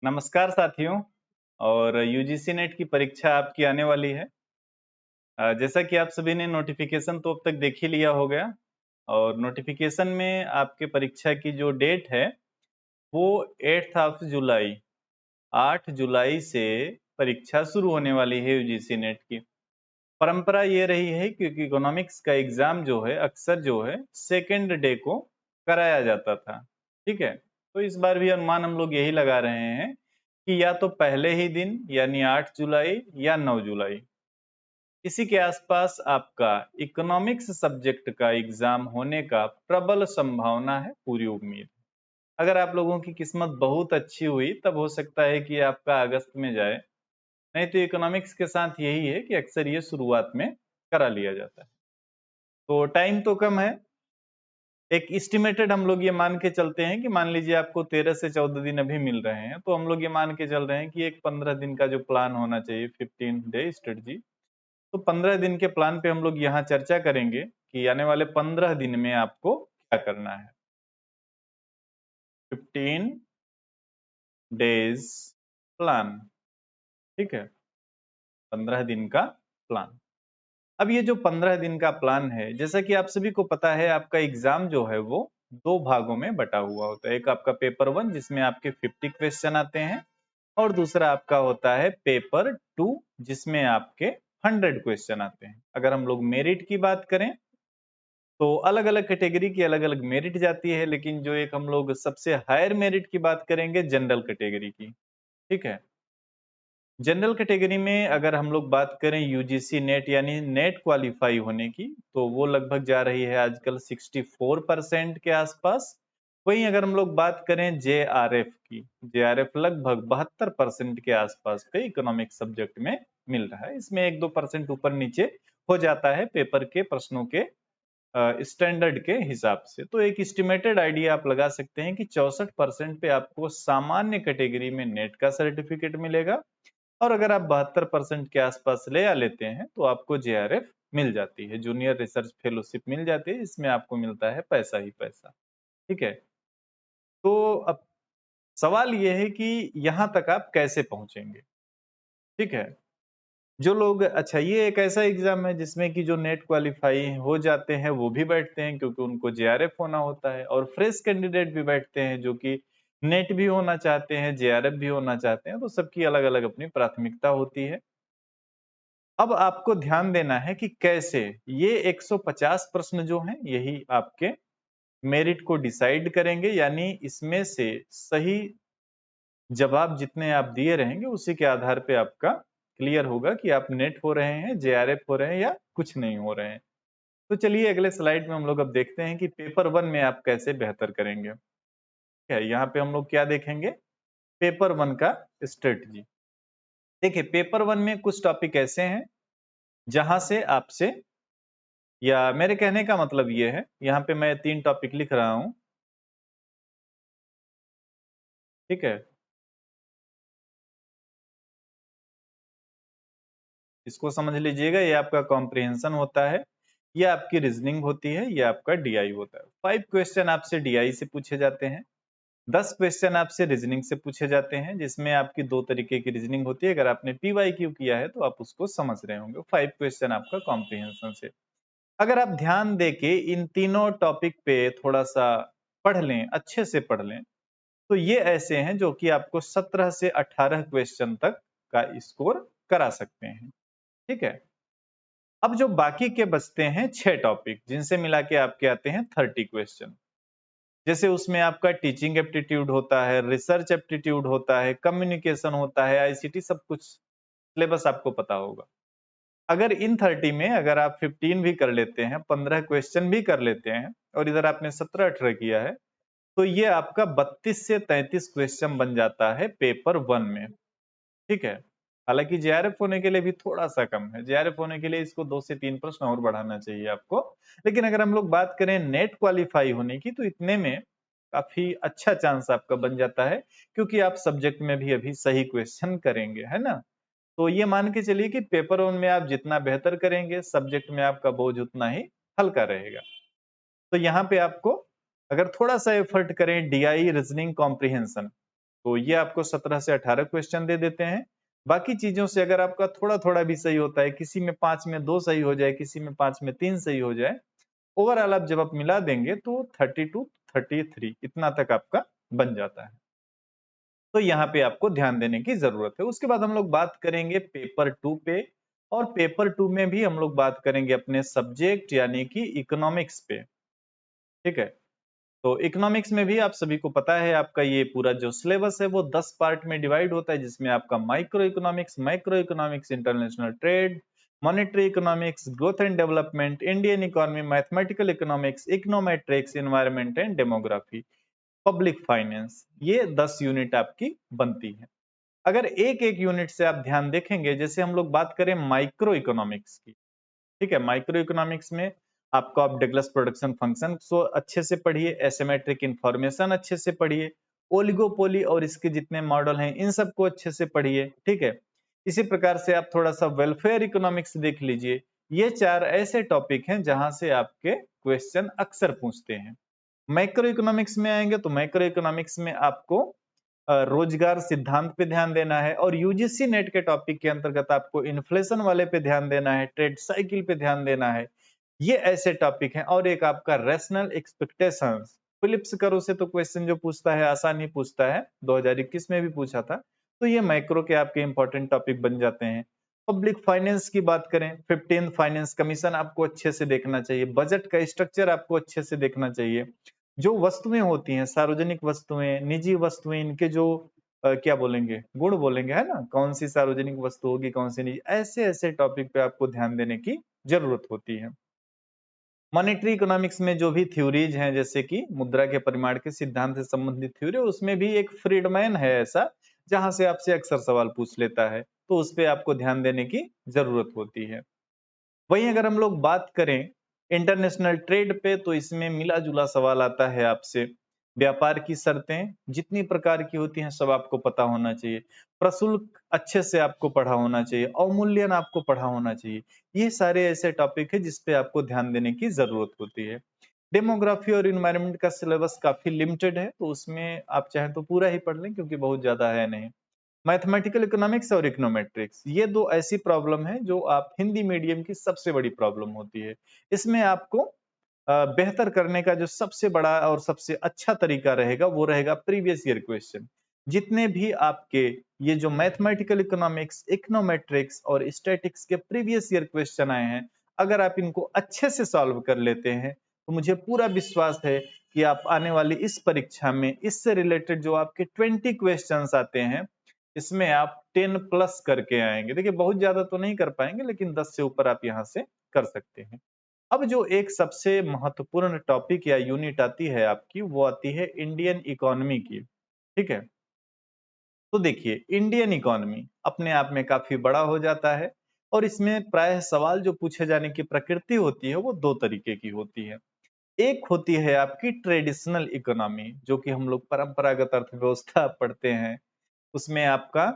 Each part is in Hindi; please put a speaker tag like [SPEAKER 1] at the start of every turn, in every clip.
[SPEAKER 1] नमस्कार साथियों। और यूजीसी नेट की परीक्षा आपकी आने वाली है। जैसा कि आप सभी ने नोटिफिकेशन तो अब तक देख ही लिया होगा और नोटिफिकेशन में आपके परीक्षा की जो डेट है वो 8th ऑफ जुलाई 8 जुलाई से परीक्षा शुरू होने वाली है यूजीसी नेट की। परंपरा ये रही है क्योंकि इकोनॉमिक्स का एग्जाम जो है अक्सर जो है सेकेंड डे को कराया जाता था। ठीक है, तो इस बार भी अनुमान हम लोग यही लगा रहे हैं कि या तो पहले ही दिन यानी 8 जुलाई या 9 जुलाई इसी के आसपास आपका इकोनॉमिक्स सब्जेक्ट का एग्जाम होने का प्रबल संभावना है, पूरी उम्मीद। अगर आप लोगों की किस्मत बहुत अच्छी हुई तब हो सकता है कि आपका अगस्त में जाए, नहीं तो इकोनॉमिक्स के साथ यही है कि अक्सर ये शुरुआत में करा लिया जाता है। तो टाइम तो कम है, एक एस्टिमेटेड हम लोग ये मान के चलते हैं कि मान लीजिए आपको 13 से 14 दिन अभी मिल रहे हैं, तो हम लोग ये मान के चल रहे हैं कि एक 15 दिन का जो प्लान होना चाहिए, 15 डे स्ट्रेटजी। तो 15 दिन के प्लान पे हम लोग यहाँ चर्चा करेंगे कि आने वाले 15 दिन में आपको क्या करना है। 15 डेज प्लान, ठीक है, 15 दिन का प्लान। अब ये जो 15 दिन का प्लान है, जैसा कि आप सभी को पता है, आपका एग्जाम जो है वो दो भागों में बटा हुआ होता है। एक आपका पेपर 1 जिसमें आपके 50 क्वेश्चन आते हैं और दूसरा आपका होता है पेपर 2 जिसमें आपके 100 क्वेश्चन आते हैं। अगर हम लोग मेरिट की बात करें तो अलग अलग कैटेगरी की अलग अलग मेरिट जाती है, लेकिन जो एक हम लोग सबसे हायर मेरिट की बात करेंगे जनरल कैटेगरी की। ठीक है, जनरल कैटेगरी में अगर हम लोग बात करें यूजीसी नेट यानी नेट क्वालिफाई होने की, तो वो लगभग जा रही है आजकल 64% के आसपास। वहीं अगर हम लोग बात करें जेआरएफ की, जेआरएफ लगभग 72% के आसपास पे इकोनॉमिक सब्जेक्ट में मिल रहा है। इसमें 1-2% ऊपर नीचे हो जाता है पेपर के प्रश्नों के स्टैंडर्ड के हिसाब से। तो एक एस्टिमेटेड आइडिया आप लगा सकते हैं कि 64% पे आपको सामान्य कैटेगरी में नेट का सर्टिफिकेट मिलेगा और अगर आप 72% के आसपास ले आ लेते हैं तो आपको जेआरएफ मिल जाती है, जूनियर रिसर्च फेलोशिप मिल जाती है। इसमें आपको मिलता है पैसा ही पैसा। ठीक है, तो अब सवाल यह है कि यहां तक आप कैसे पहुंचेंगे। ठीक है, जो लोग, अच्छा ये एक ऐसा एग्जाम है जिसमें कि जो नेट क्वालिफाई हो जाते हैं वो भी बैठते हैं क्योंकि उनको जेआरएफ होना होता है, और फ्रेश कैंडिडेट भी बैठते हैं जो कि नेट भी होना चाहते हैं, जेआरएफ भी होना चाहते हैं। तो सबकी अलग अलग अपनी प्राथमिकता होती है। अब आपको ध्यान देना है कि कैसे ये 150 प्रश्न जो हैं यही आपके मेरिट को डिसाइड करेंगे, यानी इसमें से सही जवाब जितने आप दिए रहेंगे उसी के आधार पे आपका क्लियर होगा कि आप नेट हो रहे हैं, जेआरएफ हो रहे हैं या कुछ नहीं हो रहे हैं। तो चलिए अगले स्लाइड में हम लोग अब देखते हैं कि पेपर 1 में आप कैसे बेहतर करेंगे। ठीक है, यहाँ पे हम लोग क्या देखेंगे, पेपर 1 का स्ट्रेटजी। देखिए पेपर 1 में कुछ टॉपिक ऐसे हैं जहां से आपसे, या मेरे कहने का मतलब ये है, यहाँ पे मैं 3 टॉपिक लिख रहा हूं। ठीक है, इसको समझ लीजिएगा, ये आपका कॉम्प्रिहेंशन होता है, ये आपकी रीजनिंग होती है, ये आपका डीआई होता है। 5 क्वेश्चन आपसे डीआई से पूछे जाते हैं, 10 क्वेश्चन आपसे रीजनिंग से पूछे जाते हैं, जिसमें आपकी दो तरीके की रीजनिंग होती है। अगर आपने पीवाईक्यू किया है तो आप उसको समझ रहे होंगे। 5 क्वेश्चन आपका कॉम्प्रिहेंशन से। अगर आप ध्यान देके इन तीनों टॉपिक पे थोड़ा सा पढ़ लें, अच्छे से पढ़ लें, तो ये ऐसे हैं जो कि आपको 17 से 18 क्वेश्चन तक का स्कोर करा सकते हैं। ठीक है, अब जो बाकी के बचते हैं 6 टॉपिक, जिनसे मिला के आपके आते हैं 30 क्वेश्चन। जैसे उसमें आपका टीचिंग एप्टीट्यूड होता है, रिसर्च एप्टीट्यूड होता है, कम्युनिकेशन होता है, आईसीटी, सब कुछ सिलेबस आपको पता होगा। अगर इन 30 में अगर आप 15 भी कर लेते हैं, 15 क्वेश्चन भी कर लेते हैं और इधर आपने 17-18 किया है, तो ये आपका 32 से 33 क्वेश्चन बन जाता है पेपर 1 में। ठीक है, हालांकि जेआरएफ होने के लिए भी थोड़ा सा कम है, जेआरएफ होने के लिए इसको 2 से 3 प्रश्न और बढ़ाना चाहिए आपको। लेकिन अगर हम लोग बात करें नेट क्वालिफाई होने की, तो इतने में काफी अच्छा चांस आपका बन जाता है, क्योंकि आप सब्जेक्ट में भी अभी सही क्वेश्चन करेंगे, है ना। तो ये मान के चलिए कि पेपर 1 में आप जितना बेहतर करेंगे, सब्जेक्ट में आपका बोझ उतना ही हल्का रहेगा। तो यहाँ पे आपको अगर थोड़ा सा एफर्ट करें, डीआई, रीजनिंग, कॉम्प्रिहेंशन, तो ये आपको 17 से 18 क्वेश्चन दे देते हैं। बाकी चीजों से अगर आपका थोड़ा थोड़ा भी सही होता है, किसी में 5 में 2 सही हो जाए, किसी में 5 में 3 सही हो जाए, ओवरऑल आप जब आप मिला देंगे तो 32 33 इतना तक आपका बन जाता है। तो यहाँ पे आपको ध्यान देने की जरूरत है। उसके बाद हम लोग बात करेंगे पेपर 2 पे, और पेपर 2 में भी हम लोग बात करेंगे अपने सब्जेक्ट यानी कि इकोनॉमिक्स पे। ठीक है, तो इकोनॉमिक्स में भी आप सभी को पता है आपका ये पूरा जो सिलेबस है वो 10 पार्ट में डिवाइड होता है, जिसमें आपका micro economics, international trade, monetary economics, growth and development, Indian economy, mathematical economics, econometrics, environment and demography, public finance, ये 10 यूनिट आपकी बनती है। अगर एक एक यूनिट से आप ध्यान देखेंगे, जैसे हम लोग बात करें माइक्रो इकोनॉमिक्स की, ठीक है, माइक्रो इकोनॉमिक्स में आपको आप डगलस प्रोडक्शन फंक्शन सो अच्छे से पढ़िए, एसिमेट्रिक इंफॉर्मेशन अच्छे से पढ़िए, ओलिगोपोली और इसके जितने मॉडल हैं इन सबको अच्छे से पढ़िए। ठीक है, इसी प्रकार से आप थोड़ा सा वेलफेयर इकोनॉमिक्स देख लीजिए। ये 4 ऐसे टॉपिक हैं जहां से आपके क्वेश्चन अक्सर पूछते हैं। मैक्रो इकोनॉमिक्स में आएंगे तो मैक्रो इकोनॉमिक्स में आपको रोजगार सिद्धांत पे ध्यान देना है, और यूजीसी नेट के टॉपिक के अंतर्गत आपको इन्फ्लेशन वाले पे ध्यान देना है, ट्रेड साइकिल पे ध्यान देना है। ये ऐसे टॉपिक हैं। और एक आपका रैशनल एक्सपेक्टेशंस, फिलिप्स करो से तो क्वेश्चन जो पूछता है आसान ही पूछता है, 2021 में भी पूछा था। तो ये मैक्रो के आपके इंपॉर्टेंट टॉपिक बन जाते हैं। पब्लिक फाइनेंस की बात करें, 15th फाइनेंस कमीशन आपको अच्छे से देखना चाहिए, बजट का स्ट्रक्चर आपको अच्छे से देखना चाहिए। जो वस्तुएं होती हैं, सार्वजनिक वस्तुएं, निजी वस्तुएं, इनके जो क्या बोलेंगे, गुण बोलेंगे, है ना, कौन सी सार्वजनिक वस्तु होगी, कौन सी निजी, ऐसे ऐसे टॉपिक पे आपको ध्यान देने की जरूरत होती है। मॉनेटरी इकोनॉमिक्स में जो भी थ्योरीज हैं, जैसे कि मुद्रा के परिमाण के सिद्धांत से संबंधित थ्योरी, उसमें भी एक फ्रीडमैन है ऐसा, जहां से आपसे अक्सर सवाल पूछ लेता है, तो उस पे आपको ध्यान देने की जरूरत होती है। वहीं अगर हम लोग बात करें इंटरनेशनल ट्रेड पे, तो इसमें मिला जुला सवाल आता है आपसे। व्यापार की शर्तें जितनी प्रकार की होती हैं सब आपको पता होना चाहिए, प्रशुल्क अच्छे से आपको पढ़ा होना चाहिए, अवमूल्यन आपको पढ़ा होना चाहिए। ये सारे ऐसे टॉपिक है जिसपे आपको ध्यान देने की जरूरत होती है। डेमोग्राफी और इन्वायरमेंट का सिलेबस काफी लिमिटेड है, तो उसमें आप चाहें तो पूरा ही पढ़ लें क्योंकि बहुत ज्यादा है नहीं। मैथमेटिकल इकोनॉमिक्स और इकोनोमेट्रिक्स, ये दो ऐसी प्रॉब्लम है जो आप हिंदी मीडियम की सबसे बड़ी प्रॉब्लम होती है। इसमें आपको बेहतर करने का जो सबसे बड़ा और सबसे अच्छा तरीका रहेगा वो रहेगा प्रीवियस ईयर क्वेश्चन। जितने भी आपके ये जो मैथमेटिकल इकोनॉमिक्स, इकोनोमेट्रिक्स और स्टैटिक्स के प्रीवियस ईयर क्वेश्चन आए हैं, अगर आप इनको अच्छे से सॉल्व कर लेते हैं तो मुझे पूरा विश्वास है कि आप आने वाली इस परीक्षा में इससे रिलेटेड जो आपके 20 क्वेश्चंस आते हैं, इसमें आप 10 प्लस करके आएंगे। देखिए बहुत ज्यादा तो नहीं कर पाएंगे, लेकिन 10 से ऊपर आप यहाँ से कर सकते हैं। अब जो एक सबसे महत्वपूर्ण टॉपिक या यूनिट आती है आपकी, वो आती है इंडियन इकोनॉमी की। ठीक है, तो देखिए इंडियन इकोनॉमी अपने आप में काफी बड़ा हो जाता है, और इसमें प्रायः सवाल जो पूछे जाने की प्रकृति होती है वो दो तरीके की होती है। एक होती है आपकी ट्रेडिशनल इकोनॉमी, जो कि हम लोग परंपरागत अर्थव्यवस्था पढ़ते हैं। उसमें आपका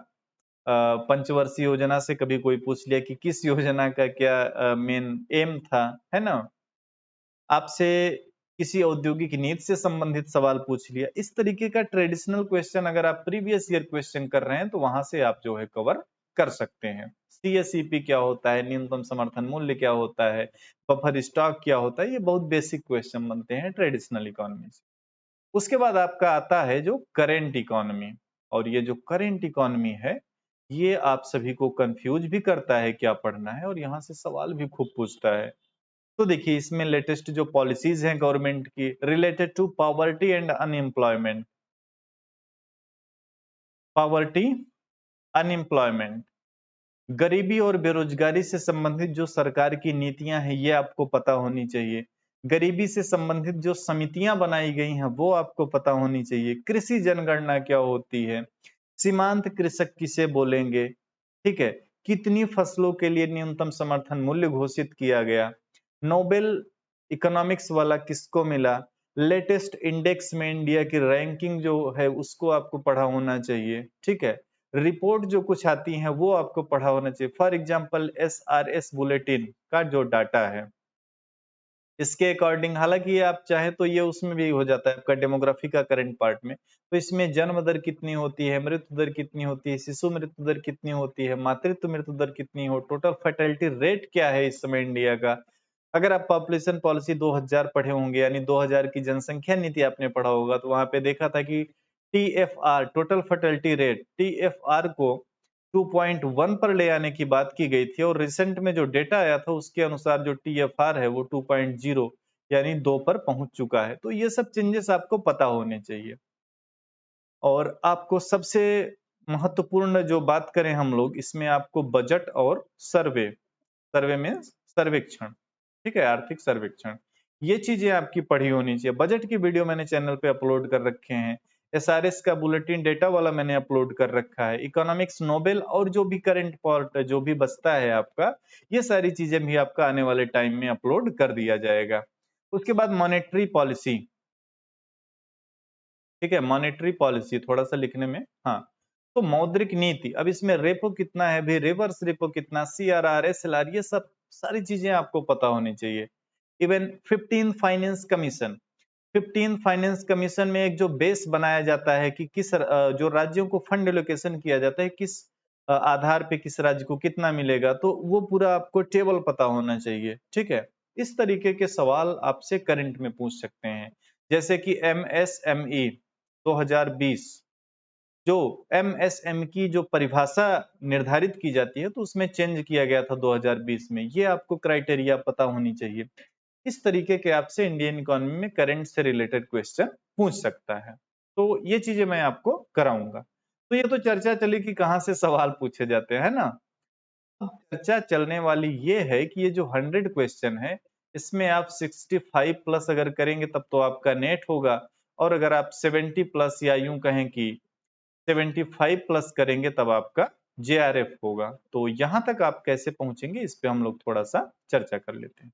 [SPEAKER 1] पंचवर्षीय योजना से कभी कोई पूछ लिया कि किस योजना का क्या मेन एम था, है ना, आपसे किसी औद्योगिक नीति से संबंधित सवाल पूछ लिया। इस तरीके का ट्रेडिशनल क्वेश्चन अगर आप प्रीवियस ईयर क्वेश्चन कर रहे हैं तो वहां से आप जो है कवर कर सकते हैं। सीएसईपी क्या होता है, न्यूनतम समर्थन मूल्य क्या होता है, बफर स्टॉक क्या होता है, ये बहुत बेसिक क्वेश्चन बनते हैं ट्रेडिशनल इकोनॉमी से। उसके बाद आपका आता है जो करेंट इकोनॉमी, और ये जो करेंट इकोनॉमी है ये आप सभी को कंफ्यूज भी करता है क्या पढ़ना है, और यहाँ से सवाल भी खूब पूछता है। तो देखिए इसमें लेटेस्ट जो पॉलिसीज हैं गवर्नमेंट की related to poverty and unemployment, poverty, unemployment, गरीबी और बेरोजगारी से संबंधित जो सरकार की नीतियां हैं ये आपको पता होनी चाहिए। गरीबी से संबंधित जो समितियां बनाई गई हैं वो आपको पता होनी चाहिए। कृषि जनगणना क्या होती है, सीमांत कृषक किसे बोलेंगे, ठीक है, कितनी फसलों के लिए न्यूनतम समर्थन मूल्य घोषित किया गया, नोबेल इकोनॉमिक्स वाला किसको मिला, लेटेस्ट इंडेक्स में इंडिया की रैंकिंग जो है उसको आपको पढ़ा होना चाहिए। ठीक है, रिपोर्ट जो कुछ आती हैं वो आपको पढ़ा होना चाहिए। फॉर एग्जांपल एसआरएस बुलेटिन का जो डाटा है, इसके अकॉर्डिंग, हालांकि ये आप चाहे तो ये उसमें भी हो जाता है आपका डेमोग्राफी का करंट पार्ट में। तो इसमें जन्म दर कितनी होती है, मृत्यु दर कितनी होती है, शिशु मृत्यु दर कितनी होती है, मातृत्व मृत्यु दर कितनी हो, टोटल फर्टिलिटी रेट क्या है इस समय इंडिया का। अगर आप पॉपुलेशन पॉलिसी 2000 पढ़े होंगे, यानी 2000 की जनसंख्या नीति आपने पढ़ा होगा, तो वहां पे देखा था कि TFR, total fertility rate, TFR को 2.1 पर ले आने की बात की गई थी, और रिसेंट में जो डेटा आया था उसके अनुसार जो टीएफआर है वो 2.0 यानी 2 पर पहुंच चुका है। तो ये सब चेंजेस आपको पता होने चाहिए। और आपको सबसे महत्वपूर्ण जो बात करें हम लोग, इसमें आपको बजट और सर्वे, सर्वे में सर्वेक्षण, ठीक है, आर्थिक सर्वेक्षण, ये चीजें आपकी पढ़ी होनी चाहिए। बजट की वीडियो मैंने चैनल पे अपलोड कर रखे हैं, एसआरएस का बुलेटिन डेटा वाला मैंने अपलोड कर रखा है, इकोनॉमिक्स नोबेल और जो भी करंट पार्ट जो भी बचता है आपका, ये सारी चीजें भी आपका आने वाले टाइम में अपलोड कर दिया जाएगा। उसके बाद मॉनेटरी पॉलिसी, ठीक है, मॉनेटरी पॉलिसी थोड़ा सा लिखने में, हाँ, तो मौद्रिक नीति, अब इसमें रेपो कितना है भी, रिवर्स रेपो कितना, सीआरआर, एसएलआर, ये सब सारी चीजें आपको पता होनी चाहिए। Even 15 finance commission, 15 finance commission में एक जो बेस बनाया जाता है कि किस जो राज्यों को फंड एलोकेशन किया जाता है, किस आधार पे किस राज्य को कितना मिलेगा, तो वो पूरा आपको टेबल पता होना चाहिए, ठीक है। इस तरीके के सवाल आपसे करंट में पूछ सकते हैं। जैसे कि एमएसएमई 2020, जो एमएसएम की जो परिभाषा निर्धारित की जाती है, तो उसमें चेंज किया गया था 2020 में, ये आपको क्राइटेरिया पता होनी चाहिए। इस तरीके के आपसे इंडियन इकोनॉमी में करंट से रिलेटेड क्वेश्चन पूछ सकता है, तो ये चीजें मैं आपको कराऊंगा। तो ये तो चर्चा चली कि कहाँ से सवाल पूछे जाते हैं ना। अब चर्चा चलने वाली ये है कि ये जो 100 क्वेश्चन है, इसमें आप 65 प्लस अगर करेंगे तब तो आपका नेट होगा, और अगर आप 70 प्लस या यूं कहें कि 75 प्लस करेंगे तब आपका जेआरएफ होगा। तो यहां तक आप कैसे पहुंचेंगे, इस पे हम लोग थोड़ा सा चर्चा कर लेते हैं।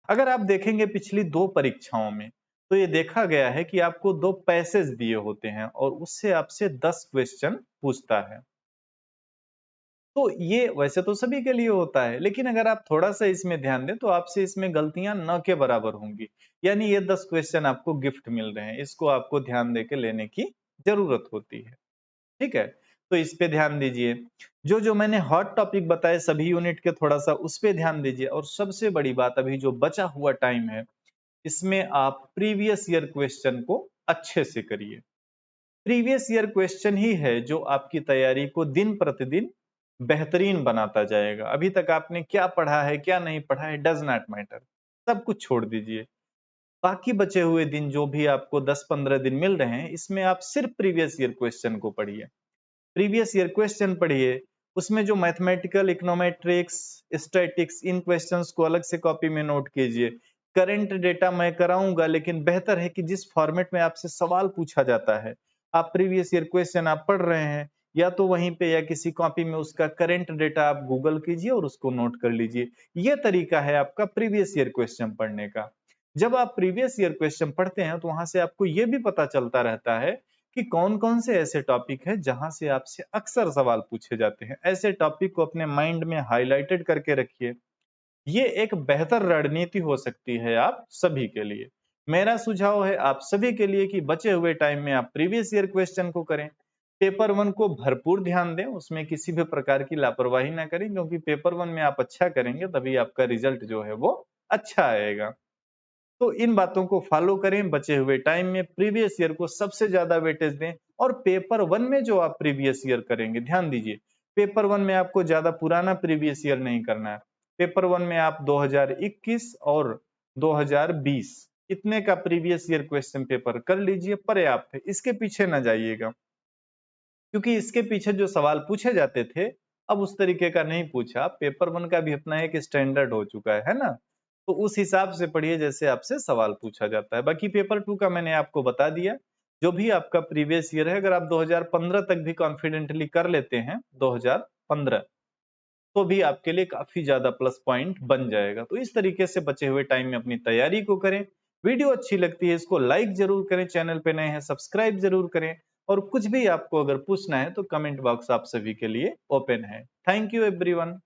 [SPEAKER 1] अगर आप देखेंगे पिछली 2 परीक्षाओं में, तो ये देखा गया है कि आपको 2 पैसेज दिए होते हैं और उससे आपसे 10 क्वेश्चन पूछता है। तो ये वैसे तो सभी के लिए होता है, लेकिन अगर आप थोड़ा सा इसमें ध्यान दें तो आपसे इसमें गलतियां न के बराबर होंगी, यानी ये 10 क्वेश्चन आपको गिफ्ट मिल रहे हैं, इसको आपको ध्यान देके लेने की जरूरत होती है, ठीक है। तो इस पे ध्यान दीजिए, जो जो मैंने हॉट टॉपिक बताए सभी यूनिट के, थोड़ा सा उस पे ध्यान दीजिए। और सबसे बड़ी बात, अभी जो बचा हुआ टाइम है, इसमें आप प्रीवियस ईयर क्वेश्चन को अच्छे से करिए। प्रीवियस ईयर क्वेश्चन ही है जो आपकी तैयारी को दिन प्रतिदिन बेहतरीन बनाता जाएगा। अभी तक आपने क्या पढ़ा है क्या नहीं पढ़ा है, डज नॉट मैटर, सब कुछ छोड़ दीजिए। बाकी बचे हुए दिन जो भी आपको 10-15 दिन मिल रहे हैं, इसमें आप सिर्फ प्रीवियस ईयर क्वेश्चन को पढ़िए, प्रीवियस ईयर क्वेश्चन पढ़िए। उसमें जो मैथमेटिकल, इकोनोमेट्रिक्स, स्टैटिक्स, इन क्वेश्चंस को अलग से कॉपी में नोट कीजिए। करंट डेटा मैं कराऊंगा, लेकिन बेहतर है कि जिस फॉर्मेट में आपसे सवाल पूछा जाता है, आप प्रीवियस ईयर क्वेश्चन आप पढ़ रहे हैं, या तो वहीं पे या किसी कॉपी में उसका करंट डेटा आप गूगल कीजिए और उसको नोट कर लीजिए। ये तरीका है आपका प्रीवियस ईयर क्वेश्चन पढ़ने का। जब आप प्रीवियस ईयर क्वेश्चन पढ़ते हैं तो वहां से आपको ये भी पता चलता रहता है कि कौन कौन से ऐसे टॉपिक है जहां से आपसे अक्सर सवाल पूछे जाते हैं। ऐसे टॉपिक को अपने माइंड में हाईलाइटेड करके रखिए, ये एक बेहतर रणनीति हो सकती है आप सभी के लिए। मेरा सुझाव है आप सभी के लिए कि बचे हुए टाइम में आप प्रीवियस ईयर क्वेश्चन को करें, पेपर 1 को भरपूर ध्यान दें, उसमें किसी भी प्रकार की लापरवाही ना करें, क्योंकि पेपर 1 में आप अच्छा करेंगे तभी आपका रिजल्ट जो है वो अच्छा आएगा। तो इन बातों को फॉलो करें, बचे हुए टाइम में प्रीवियस ईयर को सबसे ज्यादा वेटेज दें। और पेपर 1 में जो आप प्रीवियस ईयर करेंगे, ध्यान दीजिए, पेपर 1 में आपको ज्यादा पुराना प्रीवियस ईयर नहीं करना है। पेपर 1 में आप 2021 और 2020 इतने का प्रीवियस ईयर क्वेश्चन पेपर कर लीजिए, पर्याप्त है, इसके पीछे ना जाइएगा, क्योंकि इसके पीछे जो सवाल पूछे जाते थे अब उस तरीके का नहीं पूछा। पेपर 1 का भी अपना एक स्टैंडर्ड हो चुका है ना, तो उस हिसाब से पढ़िए जैसे आपसे सवाल पूछा जाता है। बाकी पेपर 2 का मैंने आपको बता दिया, जो भी आपका प्रीवियस ईयर है, अगर आप 2015 तक भी कॉन्फिडेंटली कर लेते हैं, 2015, तो भी आपके लिए काफी ज्यादा प्लस पॉइंट बन जाएगा। तो इस तरीके से बचे हुए टाइम में अपनी तैयारी को करें। वीडियो अच्छी लगती है इसको लाइक जरूर करें, चैनल पे नए हैं सब्सक्राइब जरूर करें, और कुछ भी आपको अगर पूछना है तो कमेंट बॉक्स आप सभी के लिए ओपन है। Thank you everyone.